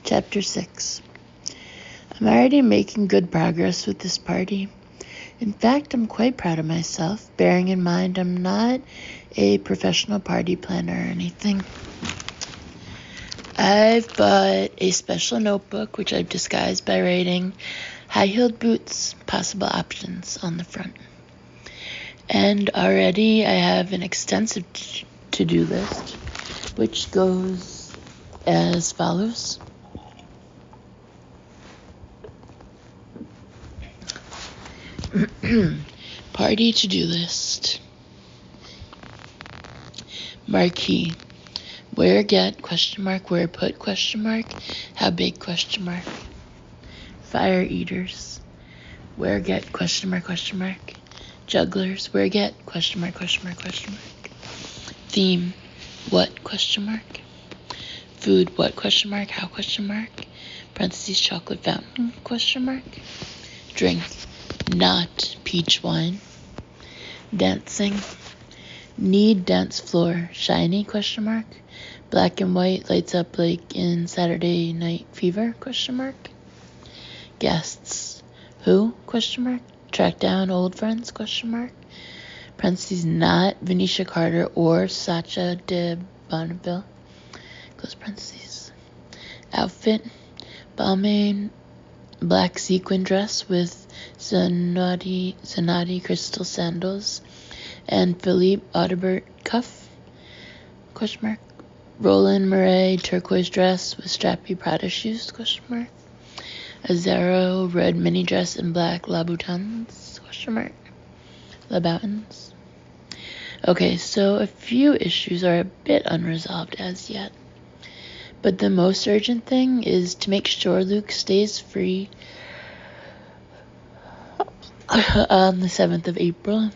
Chapter 6. I'm already making good progress with this party. In fact, I'm quite proud of myself, bearing in mind I'm not a professional party planner or anything. I've bought a special notebook, which I've disguised by writing high-heeled boots, possible options on the front. And already I have an extensive to-do list, which goes as follows. Party to-do list. Marquee. Where get, ? Where put, ? How big, ? Fire eaters. Where get, ? Jugglers. Where get, ? Theme. What, ? Food. What, ? How, ? Parentheses, chocolate fountain, ? Drink. Not peach wine. Dancing. Need dance floor. Shiny, ? Black and white lights up like in Saturday Night Fever, ? Guests. Who, ? Track down old friends, ? Parentheses, not Venetia Carter or Sacha de Bonneville, close parentheses. Outfit. Balmain black sequin dress with Zanotti crystal sandals and Philippe Audibert cuff, ? Roland Murray turquoise dress with strappy Prada shoes, ? A Zara red mini dress in black Louboutins, ? Louboutins. Okay, so a few issues are a bit unresolved as yet. But the most urgent thing is to make sure Luke stays free on the 7th of April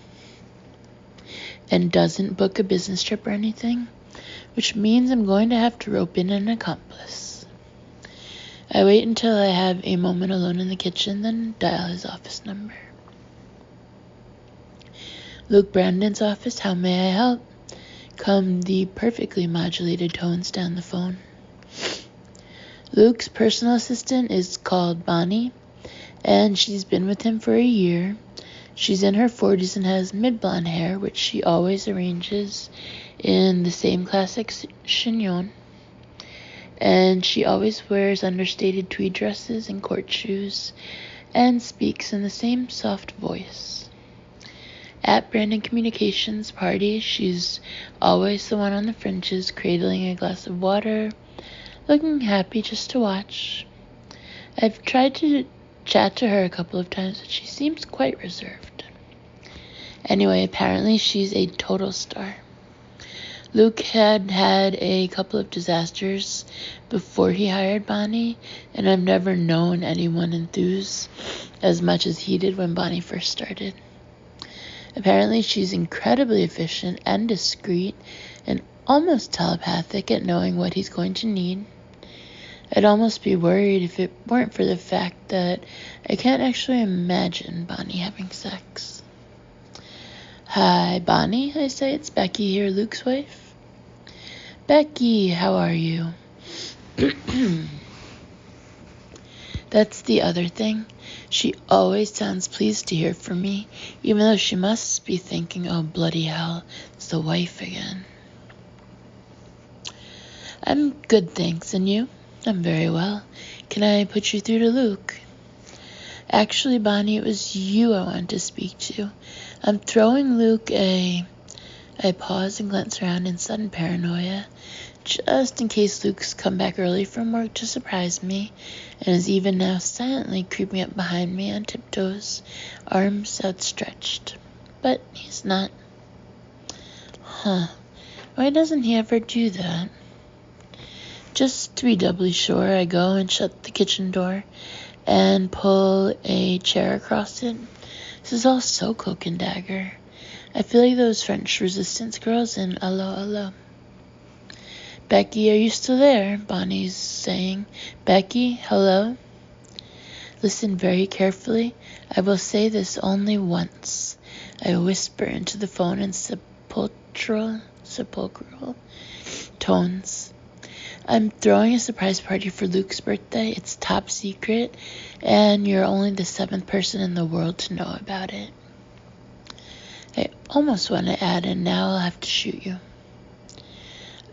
and doesn't book a business trip or anything, which means I'm going to have to rope in an accomplice. I wait until I have a moment alone in the kitchen, then dial his office number. Luke Brandon's office, how may I help? Come the perfectly modulated tones down the phone. Luke's personal assistant is called Bonnie, and she's been with him for a year. She's in her 40s and has mid-blonde hair, which she always arranges in the same classic chignon. And she always wears understated tweed dresses and court shoes and speaks in the same soft voice. At Brandon Communications parties, she's always the one on the fringes, cradling a glass of water, looking happy just to watch. I've tried to chat to her a couple of times, but she seems quite reserved. Anyway, apparently she's a total star. Luke had a couple of disasters before he hired Bonnie, and I've never known anyone enthuse as much as he did when Bonnie first started. Apparently she's incredibly efficient and discreet and almost telepathic at knowing what he's going to need. I'd almost be worried if it weren't for the fact that I can't actually imagine Bonnie having sex. Hi, Bonnie, I say. It's Becky here, Luke's wife. Becky, how are you? That's the other thing. She always sounds pleased to hear from me, even though she must be thinking, oh, bloody hell, it's the wife again. I'm good, thanks. And you? I'm very well. Can I put you through to Luke? Actually, Bonnie, it was you I wanted to speak to. I'm throwing Luke I pause and glance around in sudden paranoia, just in case Luke's come back early from work to surprise me, and is even now silently creeping up behind me on tiptoes, arms outstretched. But he's not. Why doesn't he ever do that? Just to be doubly sure, I go and shut the kitchen door and pull a chair across it. This is all so cloak and dagger. I feel like those French resistance girls in Allo Allo. Becky, are you still there? Bonnie's saying. Becky, hello? Listen very carefully. I will say this only once. I whisper into the phone in sepulchral tones. I'm throwing a surprise party for Luke's birthday. It's top secret, and you're only the 7th person in the world to know about it. I almost want to add, and now I'll have to shoot you.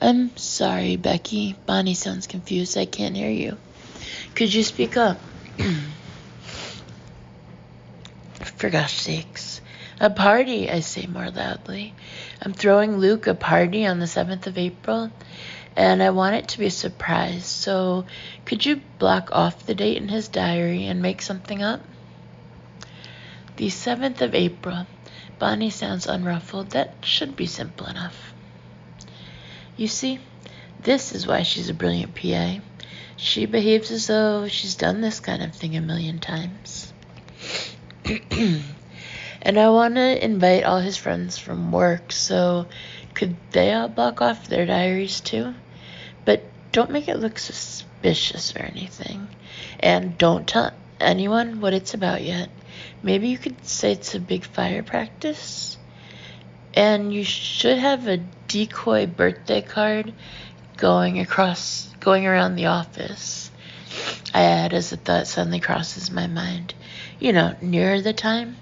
I'm sorry, Becky. Bonnie sounds confused. I can't hear you. Could you speak up? For gosh sakes. A party, I say more loudly. I'm throwing Luke a party on the 7th of April, and I want it to be a surprise, so could you block off the date in his diary and make something up? The 7th of April. Bonnie sounds unruffled. That should be simple enough. You see, this is why she's a brilliant PA. She behaves as though she's done this kind of thing a million times. And I want to invite all his friends from work, so could they all block off their diaries too? But don't make it look suspicious or anything. And don't tell anyone what it's about yet. Maybe you could say it's a big fire practice. And you should have a decoy birthday card going around the office. I add as a thought suddenly crosses my mind. Nearer the time.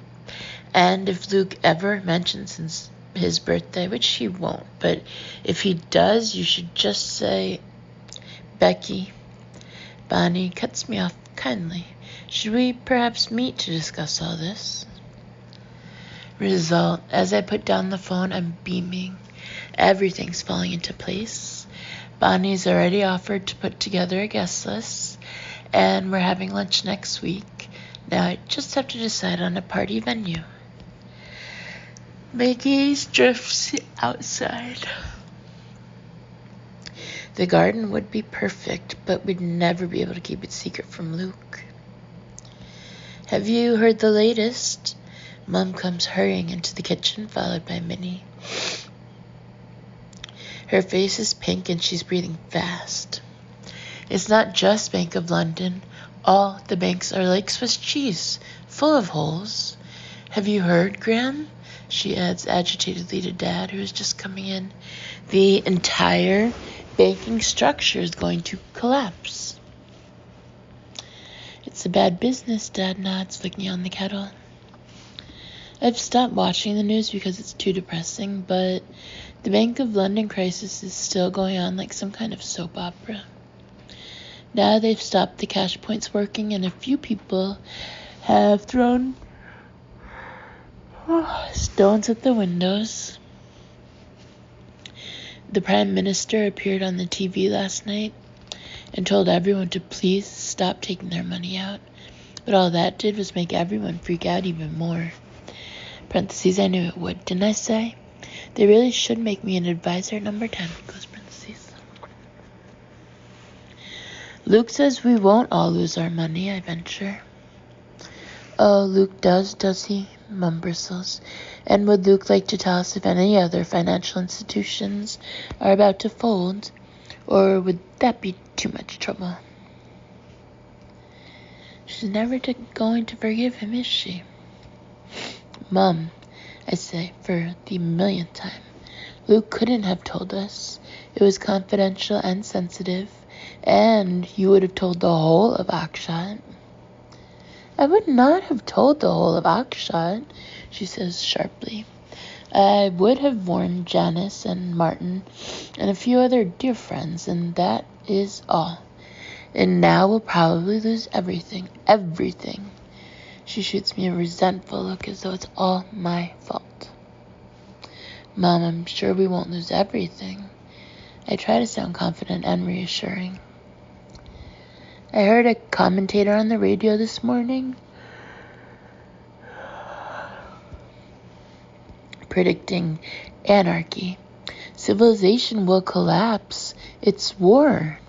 And if Luke ever mentions his birthday, which he won't, but if he does, you should just say, Becky, Bonnie cuts me off kindly. Should we perhaps meet to discuss all this? Result, as I put down the phone, I'm beaming. Everything's falling into place. Bonnie's already offered to put together a guest list, and we're having lunch next week. Now I just have to decide on a party venue. My gaze drifts outside. The garden would be perfect, but we'd never be able to keep it secret from Luke. Have you heard the latest? Mom comes hurrying into the kitchen, followed by Minnie. Her face is pink and she's breathing fast. It's not just Bank of London. All the banks are like Swiss cheese, full of holes. Have you heard, Graham? She adds agitatedly to Dad, who is just coming in. The entire banking structure is going to collapse. It's a bad business, Dad nods, flicking on the kettle. I've stopped watching the news because it's too depressing, but the Bank of London crisis is still going on like some kind of soap opera. Now they've stopped the cash points working, and a few people have thrown stones at the windows. The Prime Minister appeared on the TV last night and told everyone to please stop taking their money out. But all that did was make everyone freak out even more. Parentheses, I knew it would, didn't I say? They really should make me an advisor number 10, close parentheses. Luke says we won't all lose our money, I venture. Oh, Luke does he? Mum bristles. And would Luke like to tell us if any other financial institutions are about to fold? Or would that be too much trouble? She's never going to forgive him, is she? Mum, I say for the millionth time, Luke couldn't have told us. It was confidential and sensitive, and you would have told the whole of Akshat. I would not have told the whole of Akshat, she says sharply. I would have warned Janice and Martin and a few other dear friends, and that is all. And now we'll probably lose everything. She shoots me a resentful look as though it's all my fault. Mom, I'm sure we won't lose everything. I try to sound confident and reassuring. I heard a commentator on the radio this morning predicting anarchy. Civilization will collapse. It's war.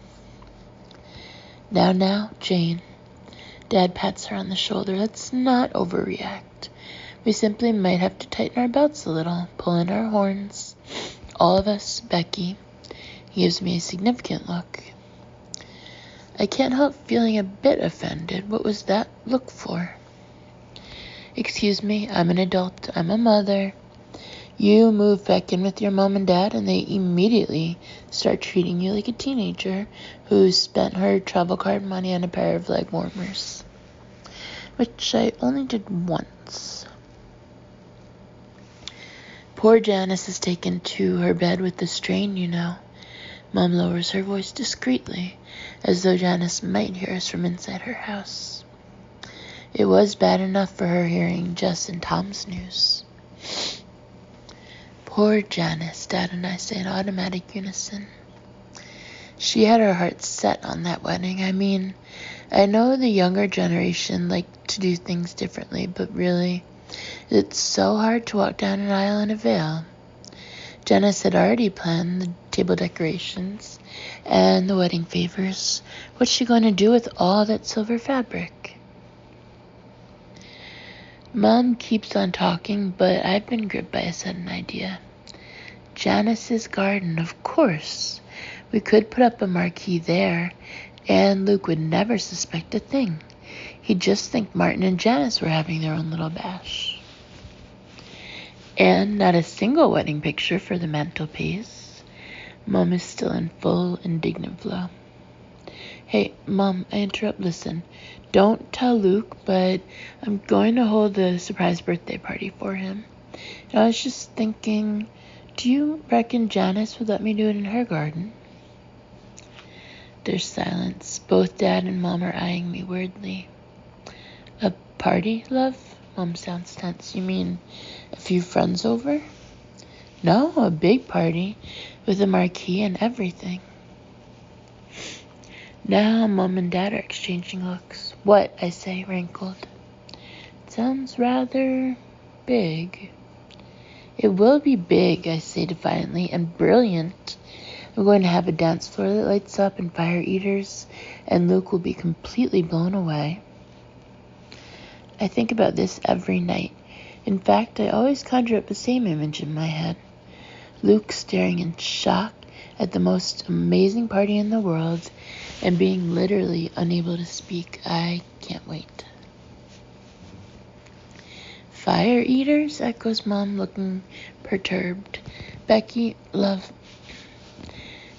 Now, Jane. Dad pats her on the shoulder. Let's not overreact. We simply might have to tighten our belts a little, pull in our horns. All of us, Becky. He gives me a significant look. I can't help feeling a bit offended. What was that look for? Excuse me, I'm an adult. I'm a mother. You move back in with your mom and dad, and they immediately start treating you like a teenager who spent her travel card money on a pair of leg warmers, which I only did once. Poor Janice is taken to her bed with the strain, you know. Mom lowers her voice discreetly, as though Janice might hear us from inside her house. It was bad enough for her hearing Jess and Tom's news. Poor Janice, Dad and I say in automatic unison. She had her heart set on that wedding. I mean, I know the younger generation like to do things differently, but really, it's so hard to walk down an aisle in a veil. Janice had already planned the table decorations and the wedding favors. What's she going to do with all that silver fabric? Mom keeps on talking, but I've been gripped by a sudden idea. Janice's garden, of course. We could put up a marquee there, and Luke would never suspect a thing. He'd just think Martin and Janice were having their own little bash. And not a single wedding picture for the mantelpiece. Mom is still in full indignant flow. Hey, Mom, I interrupt. Listen, don't tell Luke, but I'm going to hold a surprise birthday party for him. And I was just thinking, do you reckon Janice would let me do it in her garden? There's silence. Both Dad and Mom are eyeing me weirdly. A party, love? Mom sounds tense. You mean a few friends over? No, a big party with a marquee and everything. Now Mom and Dad are exchanging looks. What? I say, rankled. It sounds rather big. It will be big, I say defiantly, and brilliant. I'm going to have a dance floor that lights up and fire eaters, and Luke will be completely blown away. I think about this every night. In fact, I always conjure up the same image in my head. Luke staring in shock at the most amazing party in the world and being literally unable to speak. I can't wait. Fire eaters? Echoes Mom, looking perturbed. Becky, love.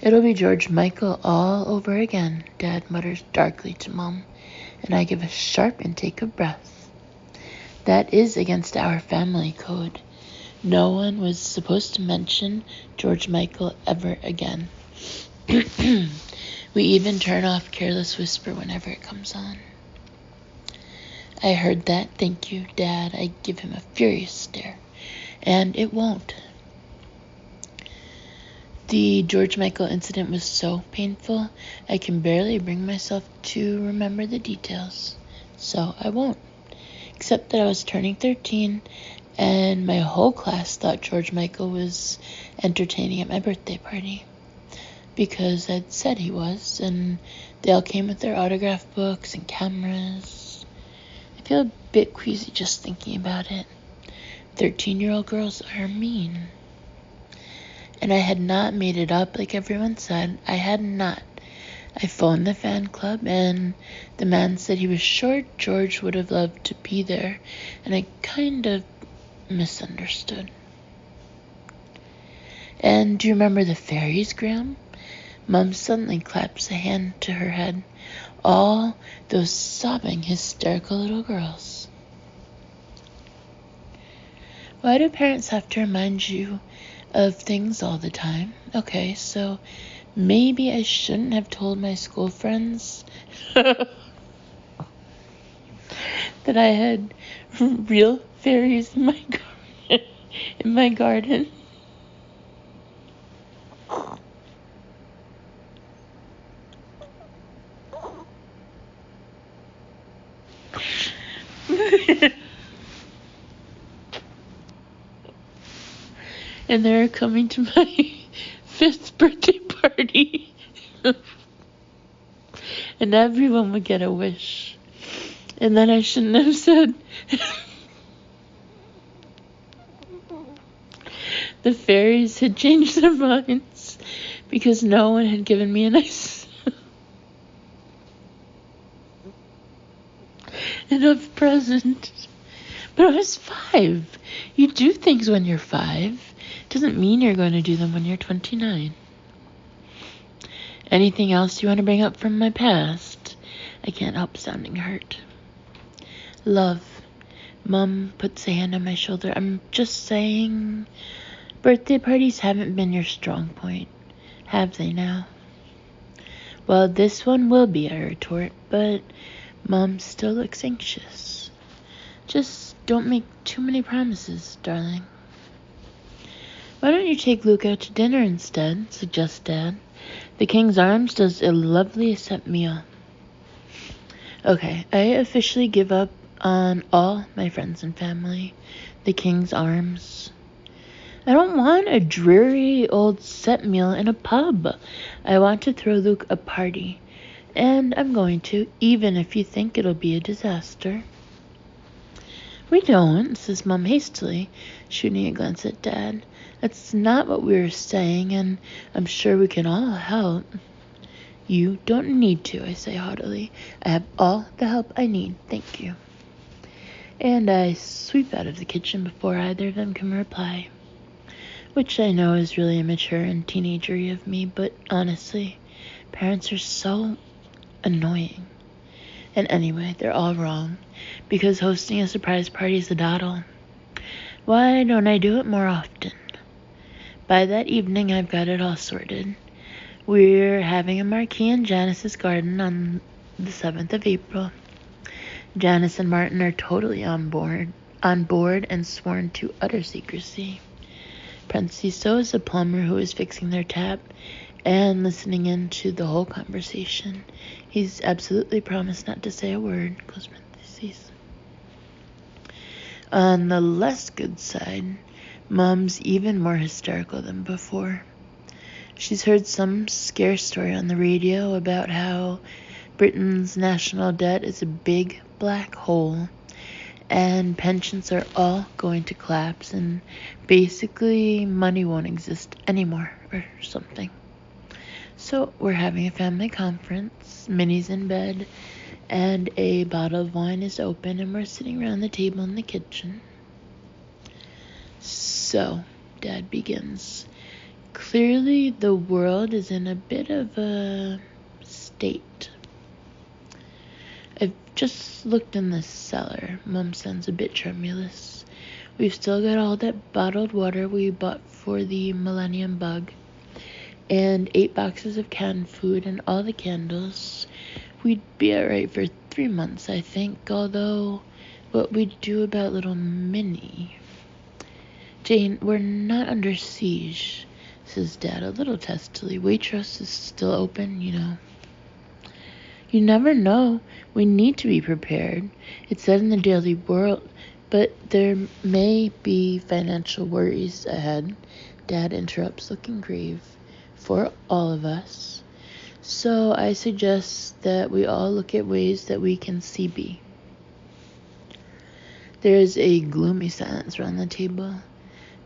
It'll be George Michael all over again, Dad mutters darkly to Mom, and I give a sharp intake of breath. That is against our family code. No one was supposed to mention George Michael ever again. We even turn off Careless Whisper whenever it comes on. I heard that. Thank you, Dad. I give him a furious stare. And it won't. The George Michael incident was so painful, I can barely bring myself to remember the details. So I won't. Except that I was turning 13, and my whole class thought George Michael was entertaining at my birthday party. Because I'd said he was, and they all came with their autograph books and cameras. I feel a bit queasy just thinking about it. 13-year-old girls are mean. And I had not made it up like everyone said. I had not. I phoned the fan club, and the man said he was sure George would have loved to be there, and I kind of misunderstood. And do you remember the fairies, Graham? Mom suddenly claps a hand to her head. All those sobbing, hysterical little girls. Why do parents have to remind you of things all the time? Okay, so maybe I shouldn't have told my school friends that I had real fairies in my garden. And they're coming to my 5th birthday party. And everyone would get a wish. And then I shouldn't have said the fairies had changed their minds because no one had given me a nice enough present. But I was 5. You do things when you're 5. doesn't mean you're going to do them when you're 29. Anything else you want to bring up from my past? I can't help sounding hurt. Love. Mom puts a hand on my shoulder. I'm just saying, birthday parties haven't been your strong point, have they now? Well, this one will be, I retort, but Mom still looks anxious. Just don't make too many promises, darling. Why don't you take Luke out to dinner instead, suggests Dad. The King's Arms does a lovely set meal. Okay, I officially give up on all my friends and family. The King's Arms. I don't want a dreary old set meal in a pub. I want to throw Luke a party. And I'm going to, even if you think it'll be a disaster. We don't, says Mom hastily, shooting a glance at Dad. That's not what we were saying, and I'm sure we can all help. You don't need to, I say haughtily. I have all the help I need, thank you. And I sweep out of the kitchen before either of them can reply. Which I know is really immature and teenagery of me, but honestly, parents are so annoying. And anyway, they're all wrong, because hosting a surprise party is a doddle. Why don't I do it more often? By that evening, I've got it all sorted. We're having a marquee in Janice's garden on the 7th of April. Janice and Martin are totally on board and sworn to utter secrecy. So is the plumber who is fixing their tap and listening in to the whole conversation. He's absolutely promised not to say a word. Close parentheses. On the less good side, Mom's even more hysterical than before. She's heard some scare story on the radio about how Britain's national debt is a big black hole and pensions are all going to collapse and basically money won't exist anymore or something. So we're having a family conference, Minnie's in bed, and a bottle of wine is open and we're sitting around the table in the kitchen. So, Dad begins. Clearly the world is in a bit of a state. I've just looked in the cellar. Mom sounds a bit tremulous. We've still got all that bottled water we bought for the Millennium Bug, and 8 boxes of canned food and all the candles. We'd be alright for 3 months, I think, although what we'd do about little Minnie. Jane, we're not under siege, says Dad a little testily. Waitrose is still open, you know. You never know. We need to be prepared. It's said in the Daily World, but there may be financial worries ahead. Dad interrupts, looking grave, for all of us. So I suggest that we all look at ways that we can CB. There's a gloomy silence around the table.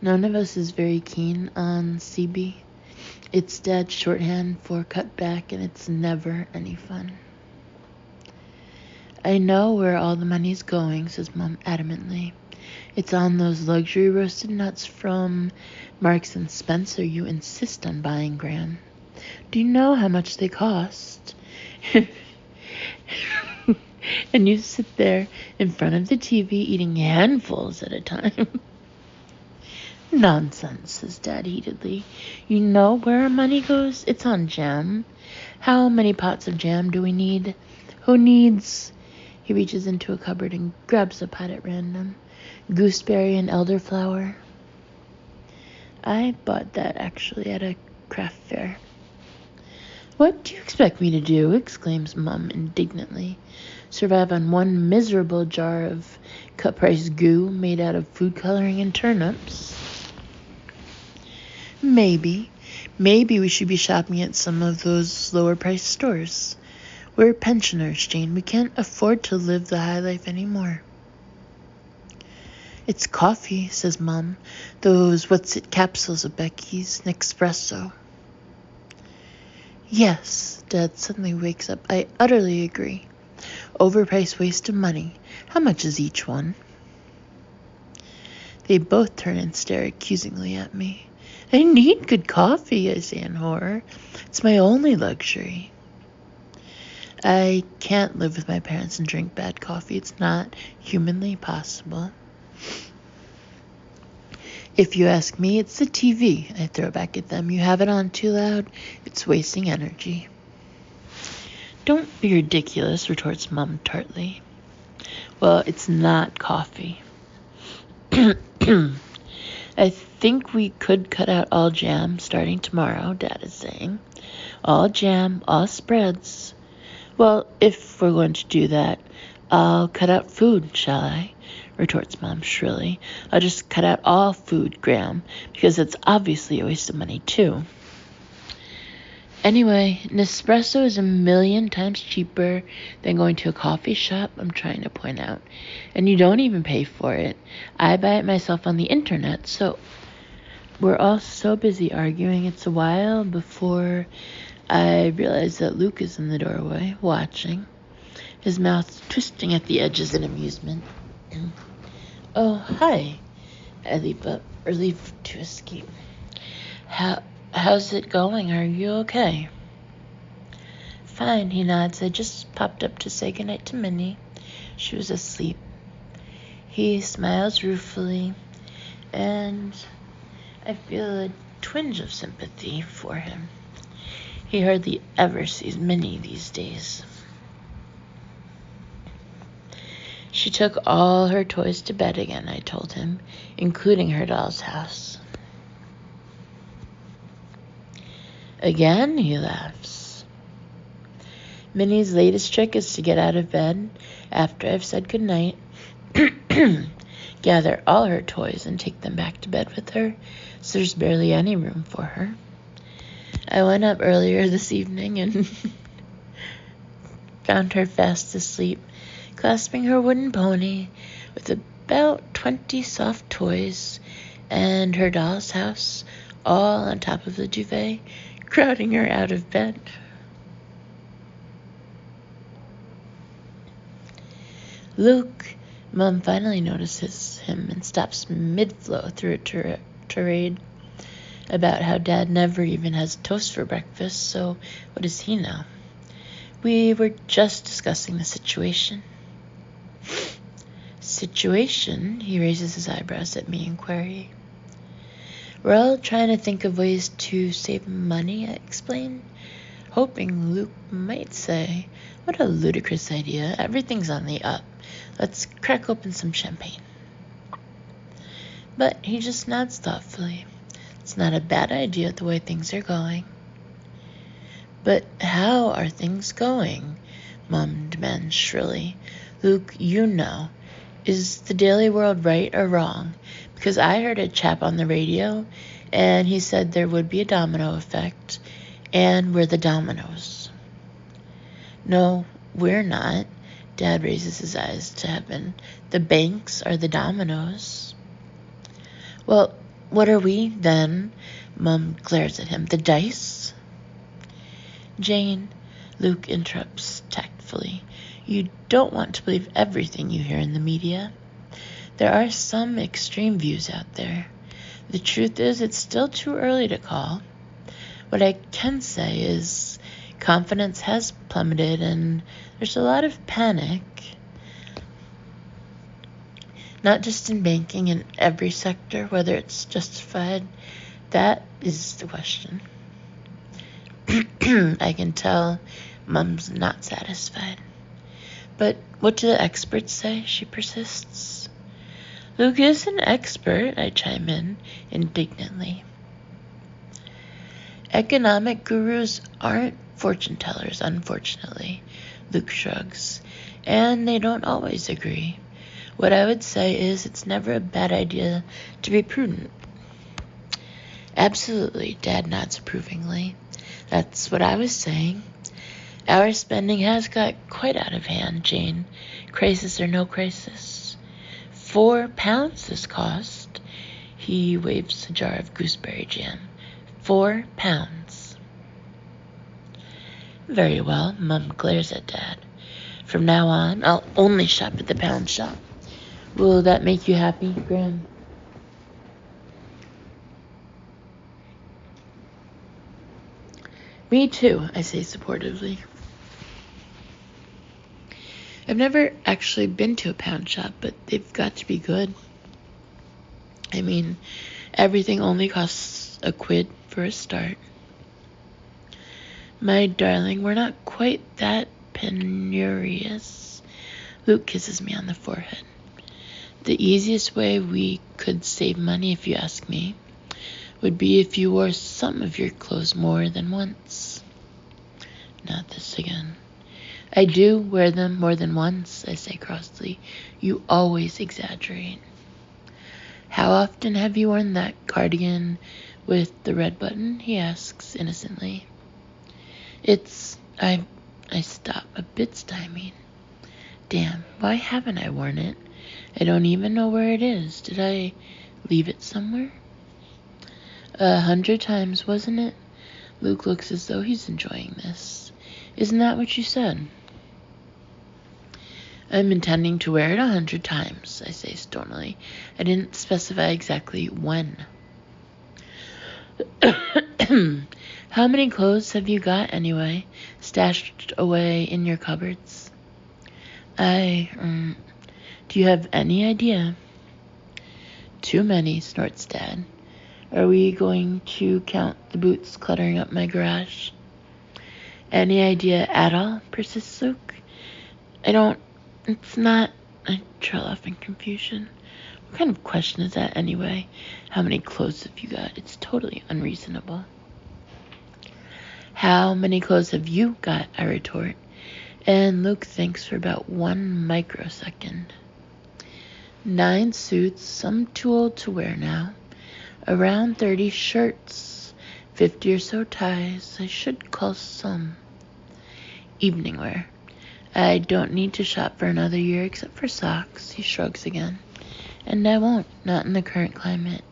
None of us is very keen on CB. It's Dad's shorthand for cut back, and it's never any fun. I know where all the money's going, says Mom adamantly. It's on those luxury roasted nuts from Marks and Spencer you insist on buying, Gran. Do you know how much they cost? And you sit there in front of the TV eating handfuls at a time. Nonsense, says Dad heatedly. You know where our money goes? It's on jam. How many pots of jam do we need? Who needs... He reaches into a cupboard and grabs a pot at random. Gooseberry and elderflower. I bought that actually at a craft fair. What do you expect me to do? Exclaims Mum indignantly. Survive on one miserable jar of cut-price goo made out of food coloring and turnips? Maybe we should be shopping at some of those lower-priced stores. We're pensioners, Jane. We can't afford to live the high life anymore. It's coffee, says Mom. Those what's-it capsules of Becky's, Nespresso. Yes, Dad suddenly wakes up. I utterly agree. Overpriced waste of money. How much is each one? They both turn and stare accusingly at me. I need good coffee, I say in horror. It's my only luxury. I can't live with my parents and drink bad coffee. It's not humanly possible. If you ask me, it's the TV, I throw back at them. You have it on too loud. It's wasting energy. Don't be ridiculous, retorts Mom tartly. Well, it's not coffee. I think we could cut out all jam starting tomorrow, Dad is saying. All jam, all spreads. Well, if we're going to do that, I'll cut out food, shall I? Retorts Mom shrilly. I'll just cut out all food, Graham, because it's obviously a waste of money, too. Anyway, Nespresso is 1,000,000 times cheaper than going to a coffee shop, I'm trying to point out. And you don't even pay for it. I buy it myself on the internet, so we're all so busy arguing. It's a while before I realize that Luke is in the doorway, watching, his mouth twisting at the edges in amusement. Oh, hi. I leap up, relieved to escape. How's it going? Are you okay? Fine, he nods. I just popped up to say goodnight to Minnie. She was asleep. He smiles ruefully, and I feel a twinge of sympathy for him. He hardly ever sees Minnie these days. She took all her toys to bed again, I told him, including her doll's house. Again, he laughs. Minnie's latest trick is to get out of bed after I've said goodnight, gather all her toys and take them back to bed with her, so there's barely any room for her. I went up earlier this evening and found her fast asleep, clasping her wooden pony with about 20 soft toys and her doll's house all on top of the duvet, crowding her out of bed. Luke, Mom finally notices him and stops mid-flow through a tirade about how Dad never even has toast for breakfast, so what does he know? We were just discussing the situation. Situation? He raises his eyebrows at me in query. We're all trying to think of ways to save money, I explain, hoping Luke might say, what a ludicrous idea. Everything's on the up. Let's crack open some champagne. But he just nods thoughtfully. It's not a bad idea the way things are going. But how are things going? Mom demands shrilly. Luke, you know. Is the Daily World right or wrong? Because I heard a chap on the radio, and he said there would be a domino effect, and we're the dominoes. No, we're not. Dad raises his eyes to heaven. The banks are the dominoes. Well, what are we, then? Mom glares at him. The dice? Jane, Luke interrupts tactfully. You don't want to believe everything you hear in the media. There are some extreme views out there. The truth is, it's still too early to call. What I can say is confidence has plummeted and there's a lot of panic. Not just in banking, in every sector, whether it's justified. That is the question. I can tell Mom's not satisfied. But what do the experts say? She persists. Luke is an expert, I chime in indignantly. Economic gurus aren't fortune tellers, unfortunately, Luke shrugs, and they don't always agree. What I would say is it's never a bad idea to be prudent. Absolutely, Dad nods approvingly. That's what I was saying. Our spending has got quite out of hand, Jane. Crisis or no crisis. £4 this cost. He waves a jar of gooseberry jam. £4. Very well, Mum glares at Dad. From now on, I'll only shop at the pound shop. Will that make you happy, Graham? Me too, I say supportively. I've never actually been to a pound shop, but they've got to be good. I mean, everything only costs £1 for a start. My darling, we're not quite that penurious. Luke kisses me on the forehead. The easiest way we could save money, if you ask me, would be if you wore some of your clothes more than once. Not this again. I do wear them more than once, I say crossly. You always exaggerate. How often have you worn that cardigan with the red button? He asks innocently. I stop, a bit stymied. Damn, why haven't I worn it? I don't even know where it is. Did I leave it somewhere? 100 times, wasn't it? Luke looks as though he's enjoying this. Isn't that what you said? I'm intending to wear it 100 times, I say stonily. I didn't specify exactly when. How many clothes have you got, anyway, stashed away in your cupboards? Do you have any idea? Too many, snorts Dad. Are we going to count the boots cluttering up my garage? Any idea at all, persists Luke. It's not, I trail off in confusion. What kind of question is that anyway? How many clothes have you got? It's totally unreasonable. How many clothes have you got? I retort. And Luke thinks for about 1 microsecond. 9 suits, some too old to wear now. Around 30 shirts. 50 or so ties. I should call some evening wear. I don't need to shop for another year except for socks. He shrugs again. And I won't, not in the current climate.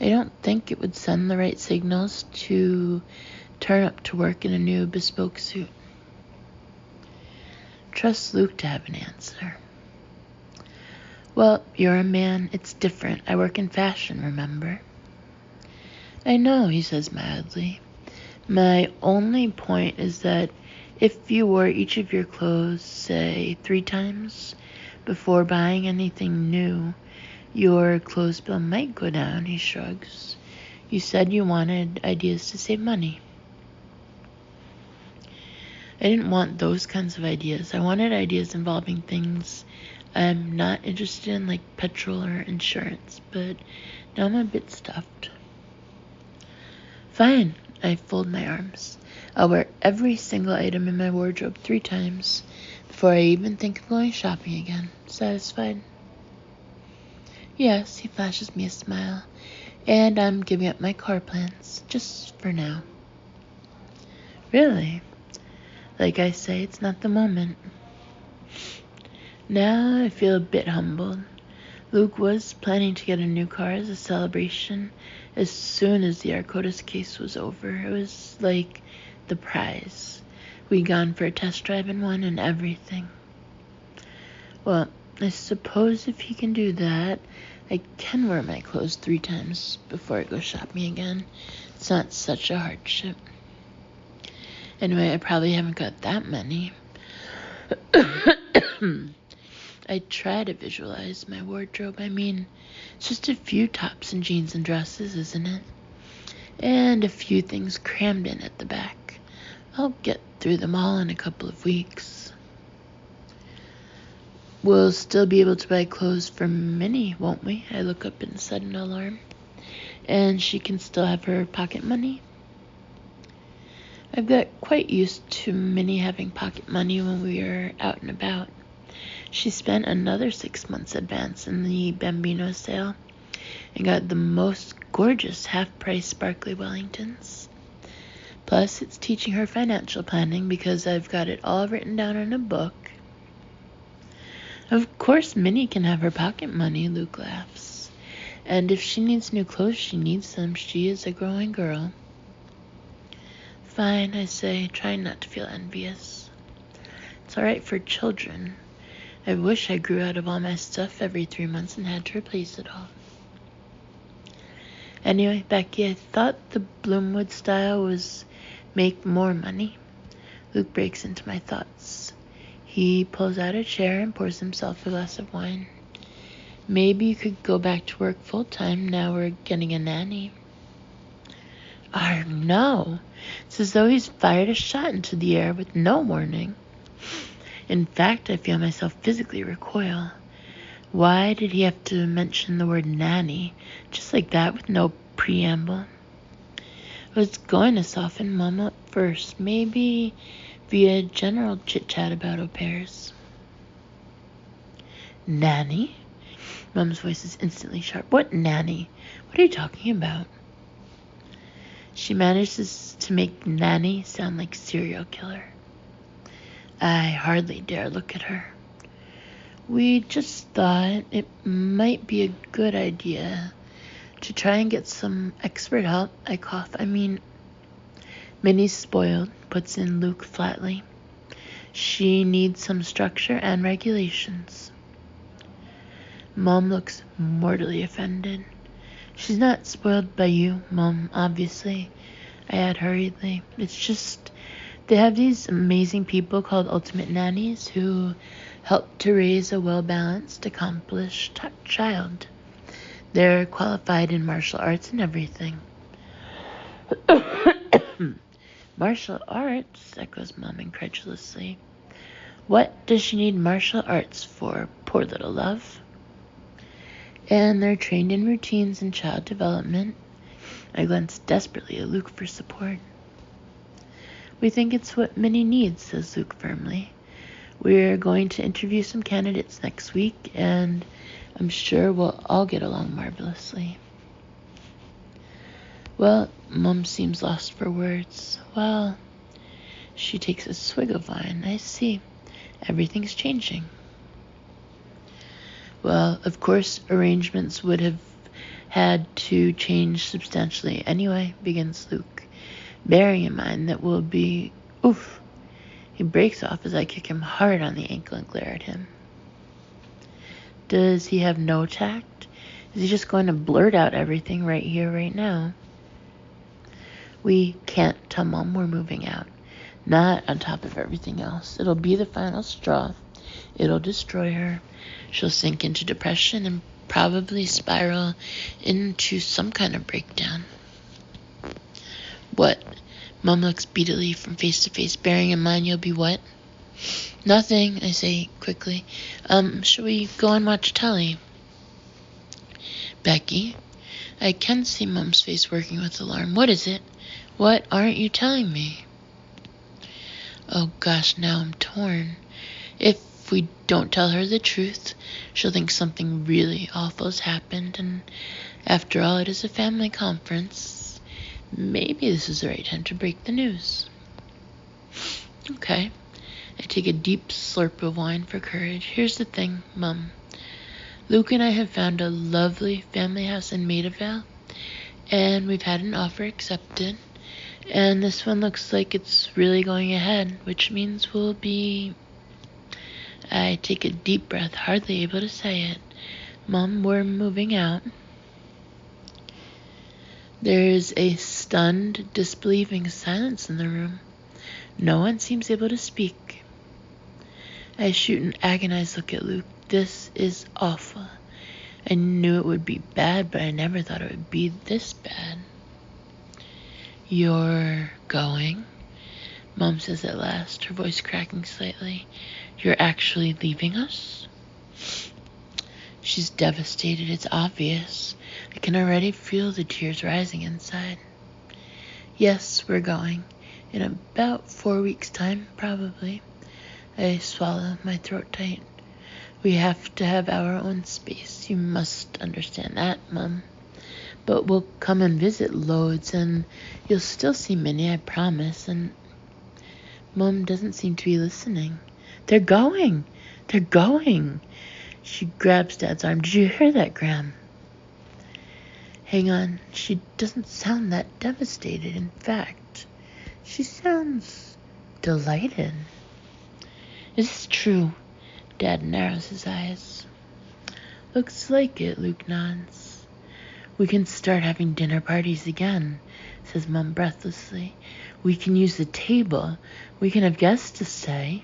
I don't think it would send the right signals to turn up to work in a new bespoke suit. Trust Luke to have an answer. Well, you're a man. It's different. I work in fashion, remember? I know, he says mildly. My only point is that if you wore each of your clothes, say, 3 times before buying anything new, your clothes bill might go down, he shrugs. You said you wanted ideas to save money. I didn't want those kinds of ideas. I wanted ideas involving things I'm not interested in, like petrol or insurance, but now I'm a bit stuffed. Fine, I fold my arms. I'll wear every single item in my wardrobe 3 times before I even think of going shopping again. Satisfied? Yes, he flashes me a smile. And I'm giving up my car plans, just for now. Really? Like I say, it's not the moment. Now I feel a bit humbled. Luke was planning to get a new car as a celebration as soon as the Arcodis case was over. It was like the prize. We'd gone for a test drive in one and everything. Well, I suppose if he can do that, I can wear my clothes 3 times before I go shopping again. It's not such a hardship. Anyway, I probably haven't got that many. I try to visualize my wardrobe. I mean, it's just a few tops and jeans and dresses, isn't it? And a few things crammed in at the back. I'll get through them all in a couple of weeks. We'll still be able to buy clothes for Minnie, won't we? I look up in sudden alarm. And she can still have her pocket money? I've got quite used to Minnie having pocket money when we were out and about. She spent another 6 months advance in the Bambino sale and got the most gorgeous half-price sparkly Wellingtons. Plus, it's teaching her financial planning because I've got it all written down in a book. Of course, Minnie can have her pocket money, Luke laughs. And if she needs new clothes, she needs them. She is a growing girl. Fine, I say, trying not to feel envious. It's all right for children. I wish I grew out of all my stuff every 3 months and had to replace it all. Anyway, Becky, I thought the Bloomwood style was Make more money. Luke breaks into my thoughts. He pulls out a chair and pours himself a glass of wine. Maybe you could go back to work full-time. Now we're getting a nanny. No. It's as though he's fired a shot into the air with no warning. In fact, I feel myself physically recoil. Why did he have to mention the word nanny, just like that, with no preamble? I was going to soften Mom up first, maybe via general chit-chat about au pairs. Nanny? Mom's voice is instantly sharp. What nanny? What are you talking about? She manages to make nanny sound like serial killer. I hardly dare look at her. We just thought it might be a good idea to try and get some expert help. I cough. Minnie's spoiled, puts in Luke flatly. She needs some structure and regulations. Mom looks mortally offended. She's not spoiled by you, Mom, obviously, I add hurriedly. It's just they have these amazing people called ultimate nannies who help to raise a well-balanced, accomplished child. They're qualified in martial arts and everything. Martial arts? Echoes Mom incredulously. What does she need martial arts for, poor little love? And they're trained in routines and child development. I glance desperately at Luke for support. We think it's what Minnie needs, says Luke firmly. We're going to interview some candidates next week, and I'm sure we'll all get along marvelously. Well, Mom seems lost for words. Well, she takes a swig of wine. I see. Everything's changing. Well, of course, arrangements would have had to change substantially anyway, begins Luke, bearing in mind that we'll be... Oof! He breaks off as I kick him hard on the ankle and glare at him. Does he have no tact? Is he just going to blurt out everything right here, right now? We can't tell Mom we're moving out. Not on top of everything else. It'll be the final straw. It'll destroy her. She'll sink into depression and probably spiral into some kind of breakdown. What? Mom looks beatily from face to face, bearing in mind you'll be what? Nothing, I say quickly. Shall we go and watch telly? Becky? I can see Mom's face working with alarm. What is it? What aren't you telling me? Oh gosh, now I'm torn. If we don't tell her the truth, she'll think something really awful has happened, and after all, it is a family conference. Maybe this is the right time to break the news. Okay. I take a deep slurp of wine for courage. Here's the thing, Mom. Luke and I have found a lovely family house in Maida Vale, and we've had an offer accepted. And this one looks like it's really going ahead, which means we'll be... I take a deep breath, hardly able to say it. Mom, we're moving out. There's a stunned, disbelieving silence in the room. No one seems able to speak. I shoot an agonized look at Luke. This is awful. I knew it would be bad, but I never thought it would be this bad. You're going? Mom says at last, her voice cracking slightly. You're actually leaving us? She's devastated, it's obvious. I can already feel the tears rising inside. Yes, we're going. In about 4 weeks' time, probably. I swallow, my throat tight. We have to have our own space. You must understand that, Mom. But we'll come and visit loads, and you'll still see Minnie, I promise. And Mom doesn't seem to be listening. They're going. They're going. She grabs Dad's arm. Did you hear that, Graham? Hang on. She doesn't sound that devastated. In fact, she sounds delighted. Is this true? Dad narrows his eyes. Looks like it, Luke nods. We can start having dinner parties again, says Mom breathlessly. We can use the table. We can have guests to stay.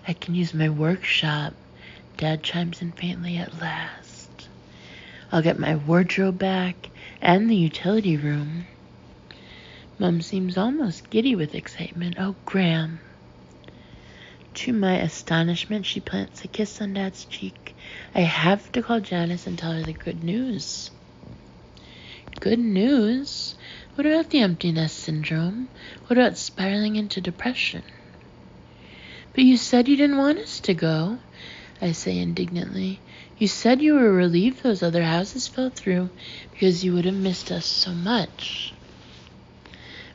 I can use my workshop. Dad chimes in faintly at last. I'll get my wardrobe back and the utility room. Mom seems almost giddy with excitement. Oh, Graham. To my astonishment, she plants a kiss on Dad's cheek. I have to call Janice and tell her the good news. Good news? What about the empty nest syndrome? What about spiraling into depression? But you said you didn't want us to go, I say indignantly. You said you were relieved those other houses fell through because you would have missed us so much.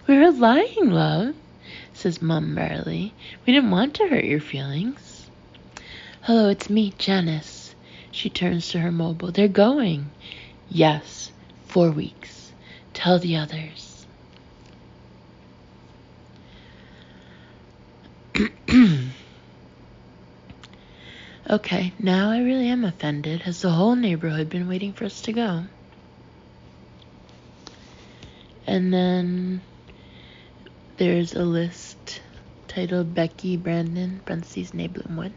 We were lying, love, says Mom merrily. We didn't want to hurt your feelings. Hello, it's me, Janice. She turns to her mobile. They're going. Yes, 4 weeks. Tell the others. Okay, now I really am offended. Has the whole neighborhood been waiting for us to go? And then there's a list titled Becky Brandon, parentheses, Nabloomwood.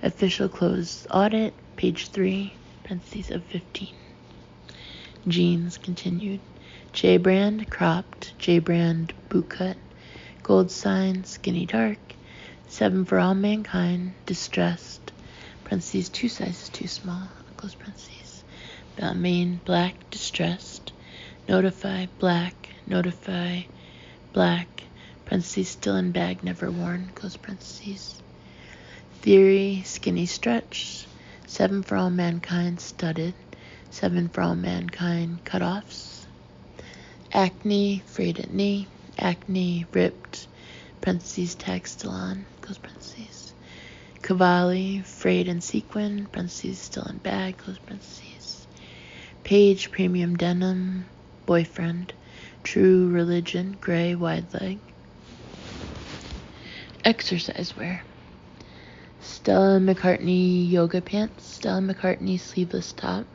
Official closed audit, page 3, parentheses of 15. Jeans continued. J-brand, cropped. J-brand, bootcut. Gold sign, skinny dark. 7 for all mankind, distressed. Parentheses, 2 sizes too small. Close parentheses. Balmain, black, distressed. Notify, black. Notify, black. Parentheses, still in bag, never worn. Close parentheses. Theory, skinny stretch. 7 for all mankind, studded. 7 for all mankind, cutoffs. Acne, frayed at knee. Acne, ripped. Parentheses, tag still on. Close parentheses. Cavalli, frayed and sequin. Parentheses, still in bag. Close parentheses. Page, premium denim. Boyfriend. True religion, gray, wide leg. Exercise wear. Stella McCartney yoga pants. Stella McCartney sleeveless top.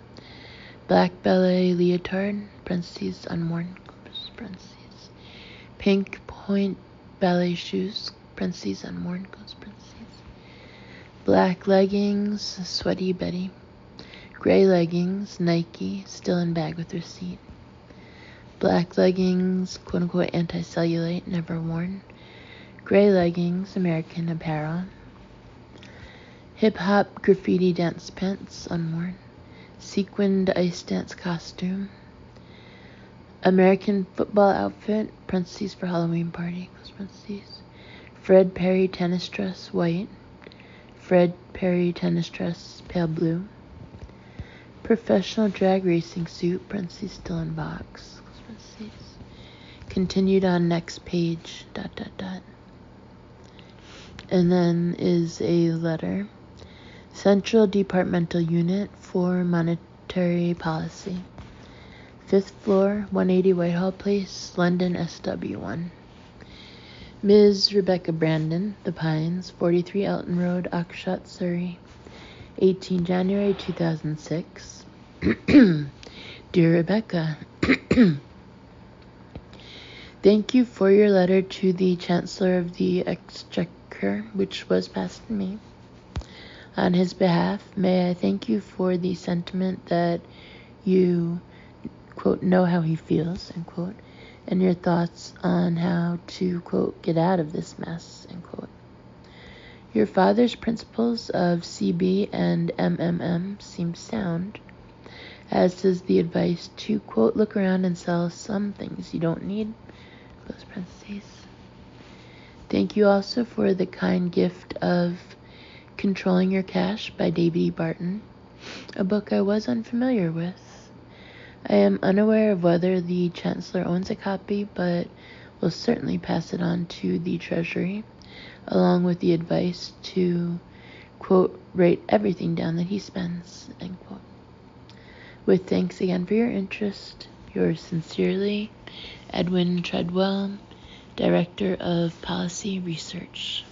Black ballet leotard. Parentheses, unworn. Parentheses. Pink point ballet shoes. Parentheses, unworn. Close parentheses. Black leggings. Sweaty Betty. Gray leggings. Nike. Still in bag with receipt. Black leggings. Quote unquote anti-cellulite. Never worn. Gray leggings. American Apparel. Hip-hop graffiti dance pants. Unworn. Sequined ice dance costume. American football outfit. Parentheses for Halloween party. Close parentheses. Fred Perry tennis dress. White. Fred Perry tennis dress. Pale blue. Professional drag racing suit. Parentheses still in box. Close parentheses. Continued on next page. ... And then is a letter. Central Departmental Unit for Monetary Policy. 5th floor, 180 Whitehall Place, London, SW1. Ms. Rebecca Brandon, The Pines, 43 Elton Road, Oxshott, Surrey, 18 January 2006. Dear Rebecca, thank you for your letter to the Chancellor of the Exchequer, which was passed to me. On his behalf, may I thank you for the sentiment that you, quote, know how he feels, end quote, and your thoughts on how to, quote, get out of this mess, end quote. Your father's principles of CB and MMM seem sound, as does the advice to, quote, look around and sell some things you don't need, close parentheses. Thank you also for the kind gift of Controlling Your Cash by David E. Barton, a book I was unfamiliar with. I am unaware of whether the Chancellor owns a copy, but will certainly pass it on to the Treasury, along with the advice to, quote, write everything down that he spends, end quote. With thanks again for your interest, yours sincerely, Edwin Treadwell, Director of Policy Research.